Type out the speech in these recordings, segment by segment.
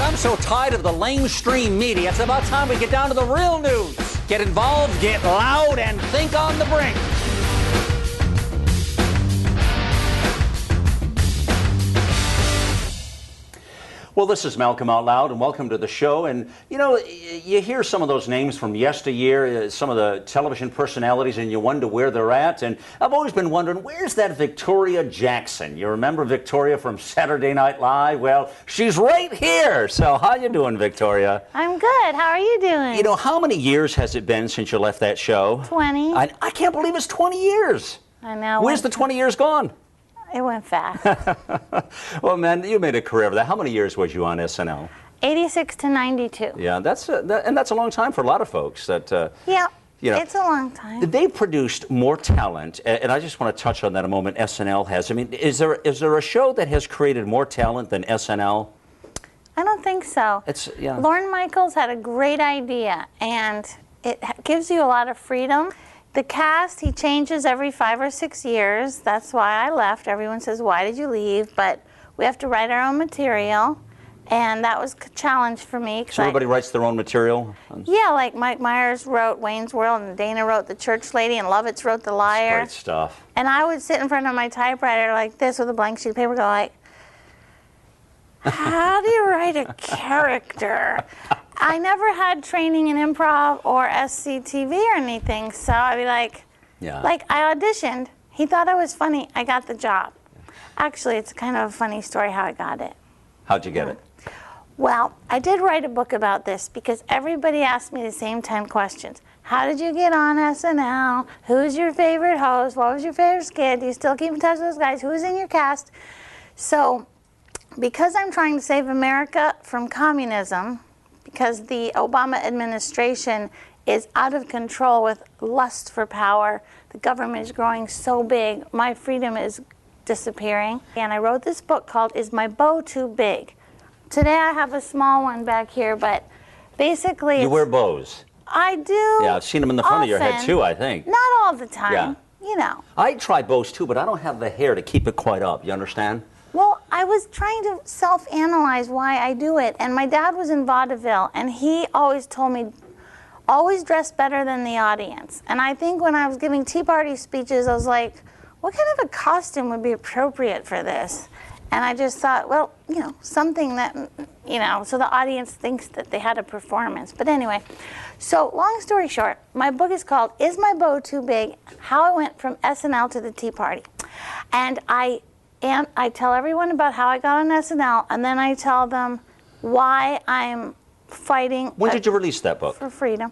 I'm so tired of the lamestream media. It's about time we get down to the real news. Get involved, get loud, and think on the brink. Well, this is Malcolm Out Loud, and welcome to the show. And, you know, you hear some of those names from yesteryear, some of the television personalities, and you wonder where they're at. And I've always been wondering, where's that Victoria Jackson? You remember Victoria from Saturday Night Live? Well, she's right here. So how you doing, Victoria? I'm good. How are you doing? You know, how many years has it been since you left that show? 20. I can't believe it's 20 years. I know. Where's the 20 years gone? It went fast. Well, man, you made a career of that. How many years was you on SNL? 86 to 92. Yeah, that's a long time for a lot of folks. Yeah, you know, it's a long time. They produced more talent, and I just want to touch on that a moment. SNL has. I mean, is there a show that has created more talent than SNL? I don't think so. Yeah. Lorne Michaels had a great idea, and it gives you a lot of freedom. The cast, he changes every 5 or 6 years. That's why I left. Everyone says, why did you leave? But we have to write our own material, and that was a challenge for me. So everybody writes their own material? Yeah, like Mike Myers wrote Wayne's World, and Dana wrote The Church Lady, and Lovitz wrote The Liar. That's great stuff. And I would sit in front of my typewriter like this with a blank sheet of paper, go like, how do you write a character? I never had training in improv or SCTV or anything, so I'd be like, I auditioned. He thought I was funny. I got the job. Actually, it's kind of a funny story how I got it. How'd you get it? Well, I did write a book about this because everybody asked me the same 10 questions. How did you get on SNL? Who's your favorite host? What was your favorite skit? Do you still keep in touch with those guys? Who's in your cast? So, because I'm trying to save America from communism, because the Obama administration is out of control with lust for power, the government is growing so big, my freedom is disappearing. And I wrote this book called Is My Bow Too Big? Today I have a small one back here, but basically You wear bows. I do. Yeah, I've seen them in the front of your head too, I think. Not all the time, yeah. You know. I try bows too, but I don't have the hair to keep it quite up, you understand? Well, I was trying to self-analyze why I do it, and my dad was in vaudeville, and he always told me, always dress better than the audience. And I think when I was giving tea party speeches, I was like, what kind of a costume would be appropriate for this? And I just thought, well, you know, something that, you know, so the audience thinks that they had a performance. But anyway, so long story short, my book is called Is My Bow Too Big? How I Went from SNL to the Tea Party. And I tell everyone about how I got on SNL, and then I tell them why I'm fighting. When did you release that book? For freedom.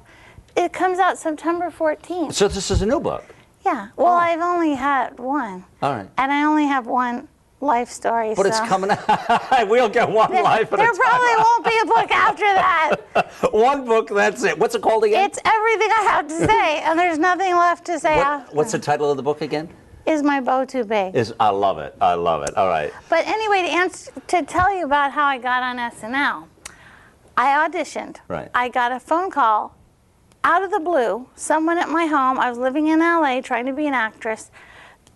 It comes out September 14th. So this is a new book? Yeah. Well, I've only had one. All right. And I only have one life story. But it's coming out. We'll get one life at a time. There probably won't be a book after that. One book, that's it. What's it called again? It's everything I have to say, and there's nothing left to say after. What's the title of the book again? Is My Bow Too Big? I love it. I love it. All right. But anyway, to tell you about how I got on SNL, I auditioned. Right. I got a phone call out of the blue. Someone at my home. I was living in LA trying to be an actress.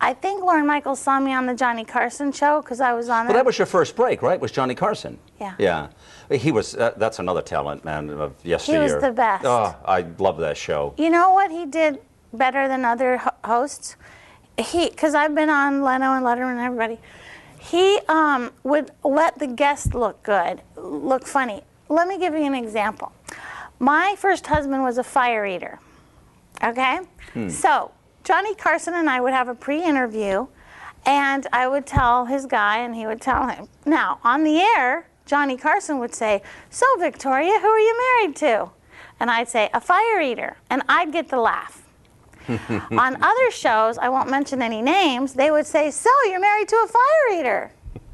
I think Lorne Michaels saw me on the Johnny Carson show because I was on there. Well, that was your first break, right? Was Johnny Carson? Yeah. Yeah. He was, that's another talent, man, of yesteryear. He was the best. Oh, I love that show. You know what he did better than other hosts? Because I've been on Leno and Letterman and everybody, he would let the guest look good, look funny. Let me give you an example. My first husband was a fire eater, okay? So Johnny Carson and I would have a pre-interview, and I would tell his guy, and he would tell him. Now, on the air, Johnny Carson would say, so Victoria, who are you married to? And I'd say, a fire eater, and I'd get the laugh. On other shows, I won't mention any names, they would say, so you're married to a fire eater.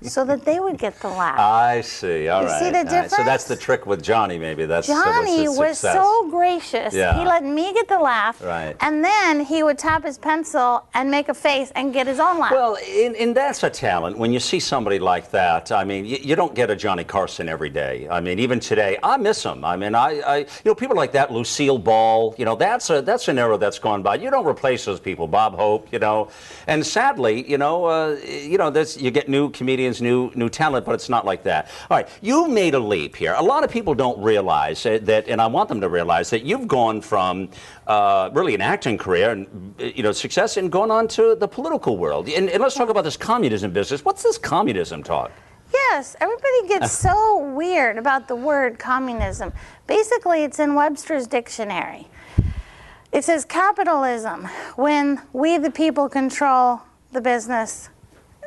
so that they would get the laugh. I see. All right. You see the difference? So that's the trick with Johnny, maybe. Johnny was so gracious. Yeah. He let me get the laugh, right. And then he would tap his pencil and make a face and get his own laugh. Well, and that's a talent. When you see somebody like that, I mean, you don't get a Johnny Carson every day. I mean, even today, I miss him. I mean, you know, people like that, Lucille Ball, you know, that's an era that's gone by. You don't replace those people, Bob Hope, you know. And sadly, you get new comedians Republicans' new talent, but it's not like that. All right, you made a leap here. A lot of people don't realize that, and I want them to realize that you've gone from really an acting career and success and gone on to the political world. And let's talk about this communism business. What's this communism talk? Yes, everybody gets so weird about the word communism. Basically, it's in Webster's dictionary. It says capitalism, when we the people control the business.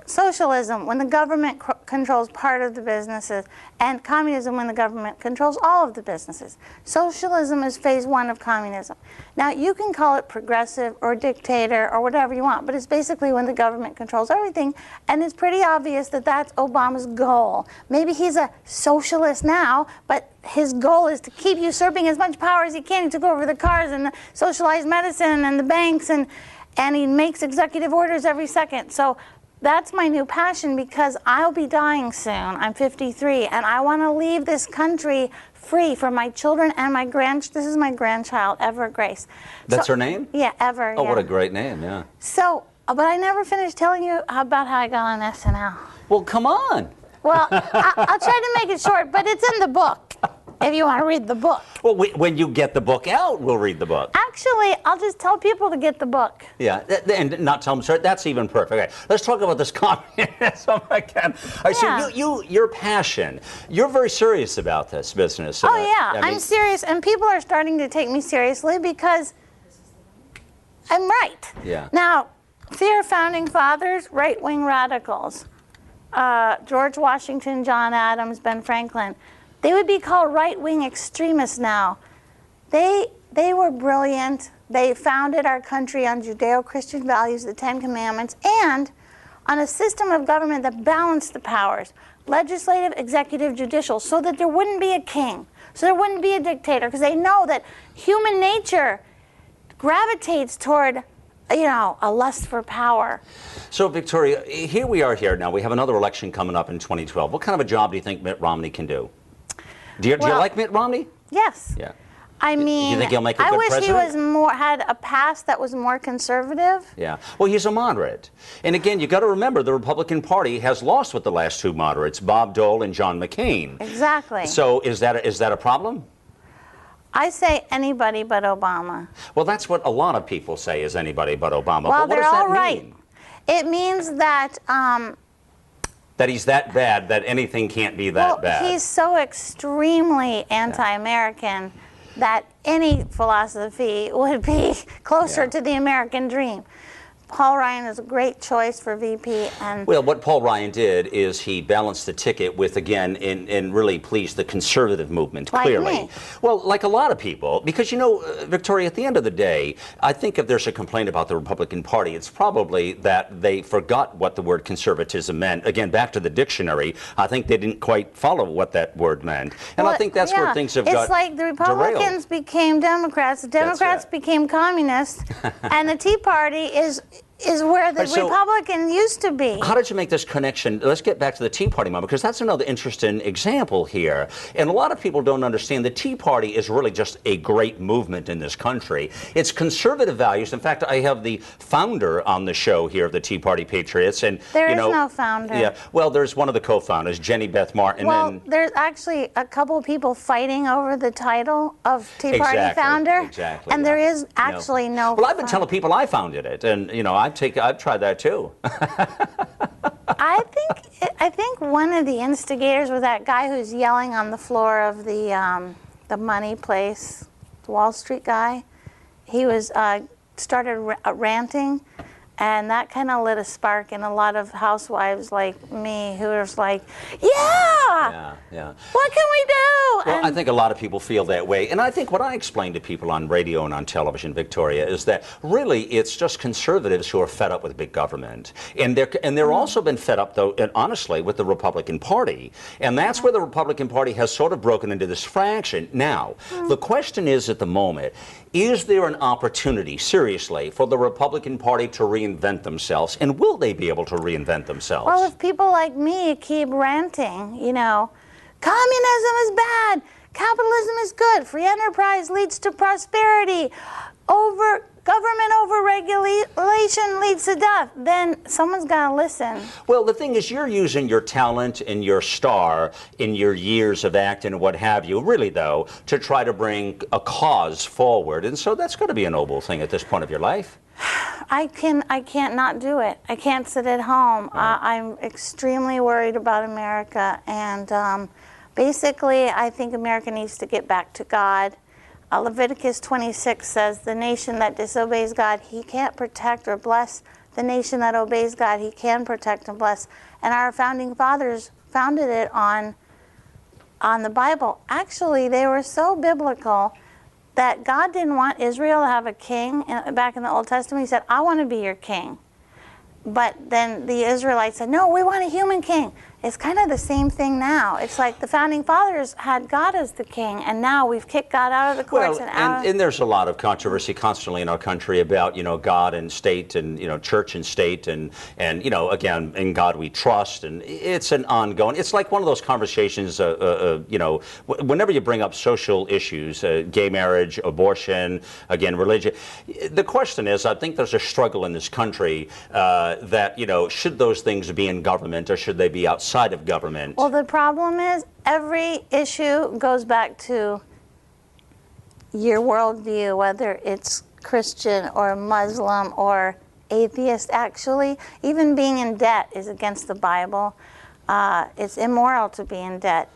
Socialism, when the government controls part of the businesses. And communism, when the government controls all of the businesses. Socialism is phase one of communism. Now, you can call it progressive or dictator or whatever you want, but it's basically when the government controls everything, and it's pretty obvious that that's Obama's goal. Maybe he's a socialist now, but his goal is to keep usurping as much power as he can. He took over the cars and the socialized medicine and the banks, and he makes executive orders every second. So that's my new passion, because I'll be dying soon. I'm 53, and I want to leave this country free for my children and my this is my grandchild, Ever Grace. That's her name? Yeah, Ever. Oh, yeah. What a great name, yeah. So, but I never finished telling you about how I got on SNL. Well, come on. Well, I'll try to make it short, but it's in the book, if you want to read the book. Well, when you get the book out, we'll read the book. Actually, I'll just tell people to get the book. Yeah, and not tell them, sir, that's even perfect. Okay, let's talk about this communism again. All right, Yeah. so your passion, you're very serious about this business. Oh, yeah, I'm serious, and people are starting to take me seriously because I'm right. Yeah. Now, see our founding fathers, right-wing radicals, George Washington, John Adams, Ben Franklin. They would be called right-wing extremists now. They were brilliant. They founded our country on Judeo-Christian values, the Ten Commandments, and on a system of government that balanced the powers, legislative, executive, judicial, so that there wouldn't be a king, so there wouldn't be a dictator, because they know that human nature gravitates toward, a lust for power. So, Victoria, here we are here now. We have another election coming up in 2012. What kind of a job do you think Mitt Romney can do? Do you like Mitt Romney? Yes. Yeah. I mean, you think he'll make a good I wish president? he was had a past that was more conservative. Yeah. Well, he's a moderate. And again, you got to remember the Republican Party has lost with the last two moderates, Bob Dole and John McCain. Exactly. So is that a problem? I say anybody but Obama. Well, that's what a lot of people say is anybody but Obama. Well, but what they're does that all right. mean? It means that that he's that bad that anything can't be that bad. He's so extremely anti-American that any philosophy would be closer to the American dream. Paul Ryan is a great choice for VP. Well, what Paul Ryan did is he balanced the ticket with, again, and really pleased the conservative movement, clearly. Like me. Well, like a lot of people, because, Victoria, at the end of the day, I think if there's a complaint about the Republican Party, it's probably that they forgot what the word conservatism meant. Again, back to the dictionary, I think they didn't quite follow what that word meant. And I think that's where things have got It's like the Republicans became Democrats, the Democrats became communists, and the Tea Party is where the Republican used to be. How did you make this connection? Let's get back to the Tea Party moment, because that's another interesting example here. And a lot of people don't understand the Tea Party is really just a great movement in this country. It's conservative values. In fact, I have the founder on the show here of the Tea Party Patriots. And there is no founder. Yeah, well, there's one of the co-founders, Jenny Beth Martin. Well, there's actually a couple people fighting over the title of Tea Party founder. Exactly. And there is actually no Well, I've been telling people I founded it, and I've tried that too. I think one of the instigators was that guy who's yelling on the floor of the money place, the Wall Street guy. He was started ranting, and that kind of lit a spark in a lot of housewives like me who was like, yeah, what can we do? Well, I think a lot of people feel that way. And I think what I explain to people on radio and on television, Victoria, is that really it's just conservatives who are fed up with big government. And they're also been fed up, though, and honestly, with the Republican Party. And that's where the Republican Party has sort of broken into this fraction. Now, the question is at the moment, is there an opportunity, seriously, for the Republican Party to reinvent themselves? And will they be able to reinvent themselves? Well, if people like me keep ranting, communism is bad, capitalism is good, free enterprise leads to prosperity, government over-regulation leads to death, then someone's got to listen. Well, the thing is, you're using your talent and your star in your years of acting and what have you, really, though, to try to bring a cause forward. And so that's going to be a noble thing at this point of your life. I can't not do it. I can't sit at home. Right. I'm extremely worried about America, and basically, I think America needs to get back to God. Leviticus 26 says, the nation that disobeys God, he can't protect or bless. The nation that obeys God, he can protect and bless. And our founding fathers founded it on the Bible. Actually, they were so biblical that God didn't want Israel to have a king. Back in the Old Testament, he said, I want to be your king. But then the Israelites said, no, we want a human king. It's kind of the same thing now. It's like the founding fathers had God as the king, and now we've kicked God out of the courts. Well, and there's a lot of controversy constantly in our country about, God and state and, church and state and again, in God we trust. And it's an ongoing, it's like one of those conversations, whenever you bring up social issues, gay marriage, abortion, again, religion. The question is, I think there's a struggle in this country that, should those things be in government or should they be outside of government? Well, the problem is every issue goes back to your worldview, whether it's Christian or Muslim or atheist. Actually, even being in debt is against the Bible. It's immoral to be in debt.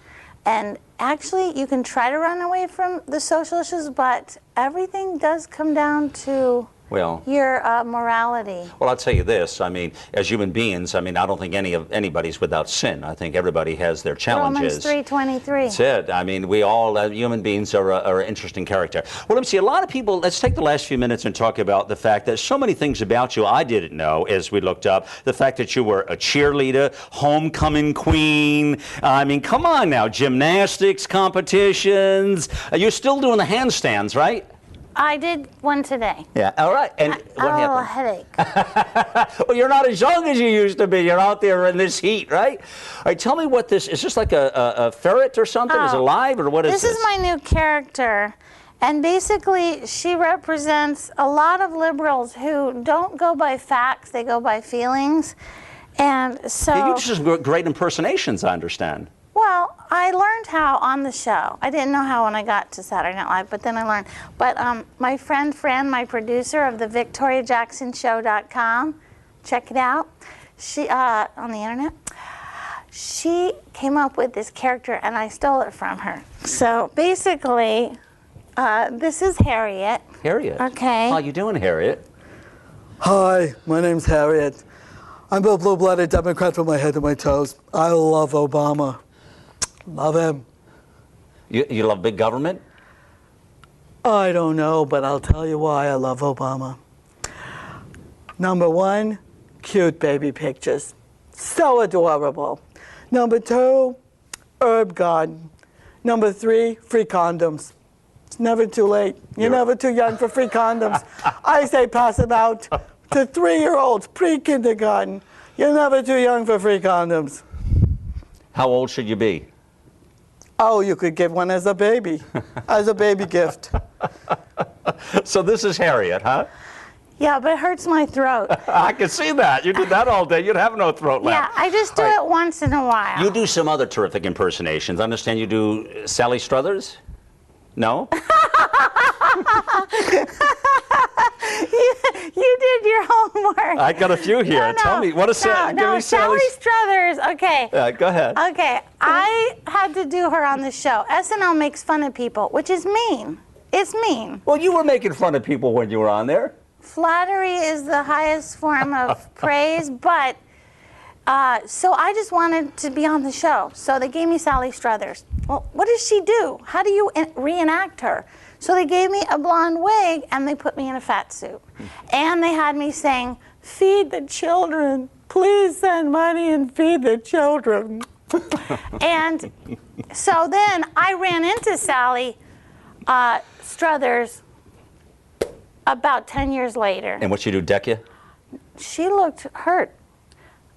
And actually, you can try to run away from the social issues, but everything does come down to your morality. Well, I'll tell you this. I mean, as human beings, I don't think anybody's without sin. I think everybody has their challenges. Romans 3:23. That's it. I mean, we all, human beings are an interesting character. Well, let me see. A lot of people, let's take the last few minutes and talk about the fact that so many things about you I didn't know as we looked up. The fact that you were a cheerleader, homecoming queen. I mean, come on now. Gymnastics competitions. You're still doing the handstands, right? I did one today. Yeah, all right. And what I have a happened? headache. Well, you're not as young as you used to be. You're out there in this heat, right? All right, tell me what this is. This like a ferret or something? Is it alive or what is this? This is my new character. And basically, she represents a lot of liberals who don't go by facts, they go by feelings. And so... You do some great impersonations, I understand. Well, I learned how on the show. I didn't know how when I got to Saturday Night Live, but then I learned. But my friend Fran, my producer of the VictoriaJacksonShow.com, check it out. She on the internet. She came up with this character, and I stole it from her. So basically, this is Harriet. Harriet. Okay. How you doing, Harriet? Hi, my name's Harriet. I'm a blue-blooded Democrat from my head to my toes. I love Obama. Love him. You love big government? I don't know, but I'll tell you why I love Obama. Number one, cute baby pictures. So adorable. Number two, herb garden. Number three, free condoms. It's never too late. You're never too young for free condoms. I say pass them out to 3-year-olds, pre-kindergarten. You're never too young for free condoms. How old should you be? Oh, you could give one as a baby gift. So this is Harriet, huh? Yeah, but it hurts my throat. I can see that. You did that all day. You'd have no throat Yeah, left. I just do it once in a while. You do some other terrific impersonations. I understand you do Sally Struthers? No? You did your homework. I got a few here. Tell me, what is Sally? Give me Sally Struthers. Okay. Go ahead. Okay, I had to do her on the show. SNL makes fun of people, which is mean. It's mean. Well, you were making fun of people when you were on there. Flattery is the highest form of praise, but so I just wanted to be on the show. So they gave me Sally Struthers. Well, what does she do? How do you reenact her? So they gave me a blonde wig and they put me in a fat suit. And they had me saying, feed the children. Please send money and feed the children. And so then I ran into Sally Struthers about 10 years later. And what she do, deck you? She looked hurt.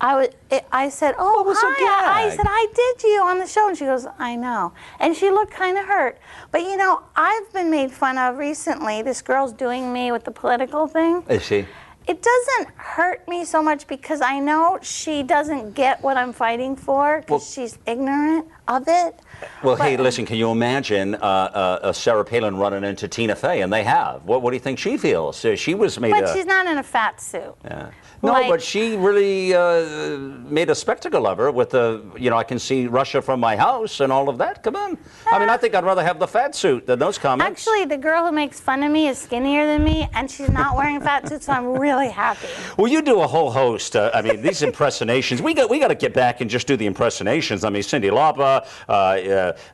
I said, "Oh, What was the hi." I gag? said, "I did you on the show," and she goes, "I know," and she looked kind of hurt. But you know, I've been made fun of recently. This girl's doing me with the political thing. Is she? It doesn't hurt me so much because I know she doesn't get what I'm fighting for because she's ignorant of it. Well, But- hey, listen, can you imagine Sarah Palin running into Tina Fey? And they have. What do you think she feels? She was made But she's not in a fat suit. Yeah. No, Like- but she really made a spectacle of her with the, I can see Russia from my house and all of that. Come on. I mean, I think I'd rather have the fat suit than those comments. Actually, the girl who makes fun of me is skinnier than me, and she's not wearing a fat suit, so I'm really happy. Well, you do a whole host. I mean, these impersonations. We got to get back and just do the impersonations. I mean, Cyndi Lauper,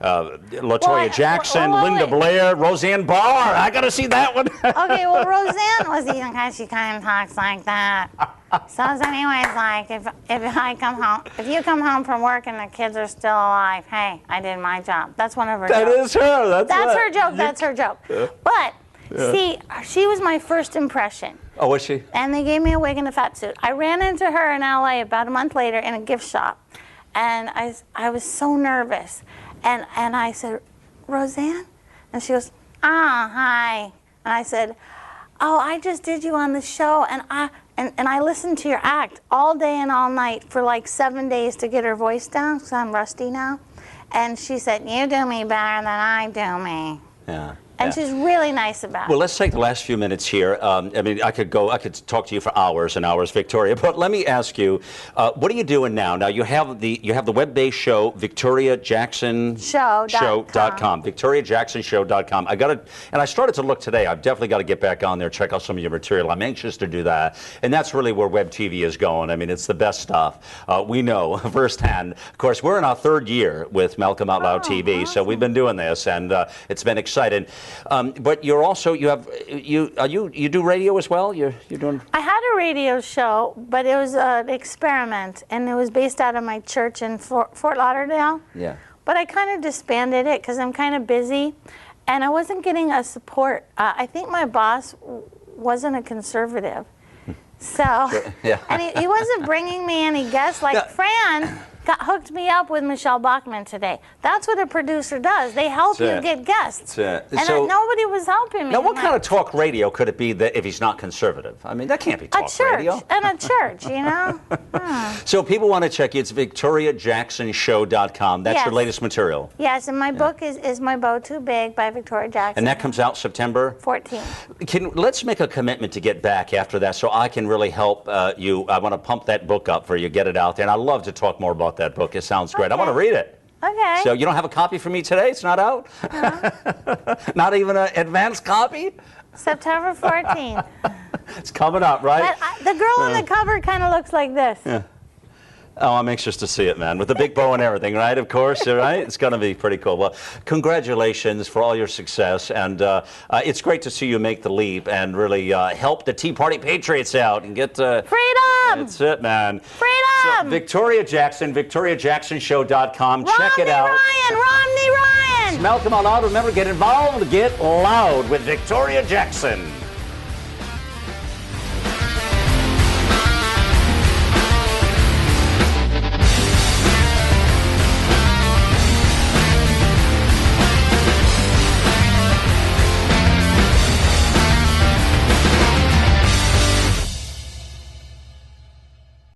LaToya Jackson, Linda wait. Blair, Roseanne Barr. I got to see that one. Okay, well, Roseanne was even kind. She kind of talks like that. So, anyways, like if I come home, if you come home from work and the kids are still alive, hey, I did my job. That's one of her That jokes. is her. That's her joke. That's her joke. But see, she was my first impression. Oh, was she? And they gave me a wig and a fat suit. I ran into her in LA about a month later in a gift shop, and I was so nervous, and I said, "Roseanne," and she goes, "Ah, hi," and I said, "Oh, I just did you on the show, and I listened to your act all day and all night for like 7 days to get her voice down, because I'm rusty now," and she said, "You do me better than I do me." Yeah. And she's really nice about Well, it. let's take the last few minutes here. I mean, I could talk to you for hours and hours, Victoria. But let me ask you, what are you doing now? Now you have the web-based show, VictoriaJacksonShow.com. VictoriaJacksonShow.com. And I started to look today. I've definitely got to get back on there, check out some of your material. I'm anxious to do that, and that's really where web TV is going. I mean, it's the best stuff. We know firsthand. Of course, we're in our third year with Malcolm Out Loud TV, so we've been doing this, and it's been exciting. But you're also you do radio as well. You're doing. I had a radio show, but it was an experiment, and it was based out of my church in Fort Lauderdale. Yeah. But I kind of disbanded it because I'm kind of busy, and I wasn't getting a support. I think my boss wasn't a conservative, so Yeah. and he wasn't bringing me any guests. Like Fran hooked me up with Michelle Bachman today. That's what a producer does. They help That's you it. get guests. That's it. And So- nobody was helping me. Now, what kind of talk radio could it be that if he's not conservative? I mean, that can't be a talk church radio. and a church, you know? So people want to check you. It's VictoriaJacksonShow.com. That's your Yes. latest material. Yes, and my book is My Bow Too Big by Victoria Jackson. And that comes out September 14. Let's make a commitment to get back after that so I can really help you. I want to pump that book up for you, get it out there. And I'd love to talk more about that book. It sounds great. I want to read it. Okay. So you don't have a copy for me today? It's not out? Not even an advanced copy? September 14th. It's coming up, right? But the girl on the cover kind of looks like this. Yeah. Oh, I'm anxious to see it, man, with the big bow and everything, right? Of course, right? It's going to be pretty cool. Well, congratulations for all your success, and it's great to see you make the leap and really help the Tea Party Patriots out and get... Freedom! That's it, man. Freedom! So, Victoria Jackson, VictoriaJacksonShow.com. Check it out. Romney Ryan! Malcolm Out Loud. Remember, get involved, get loud with Victoria Jackson.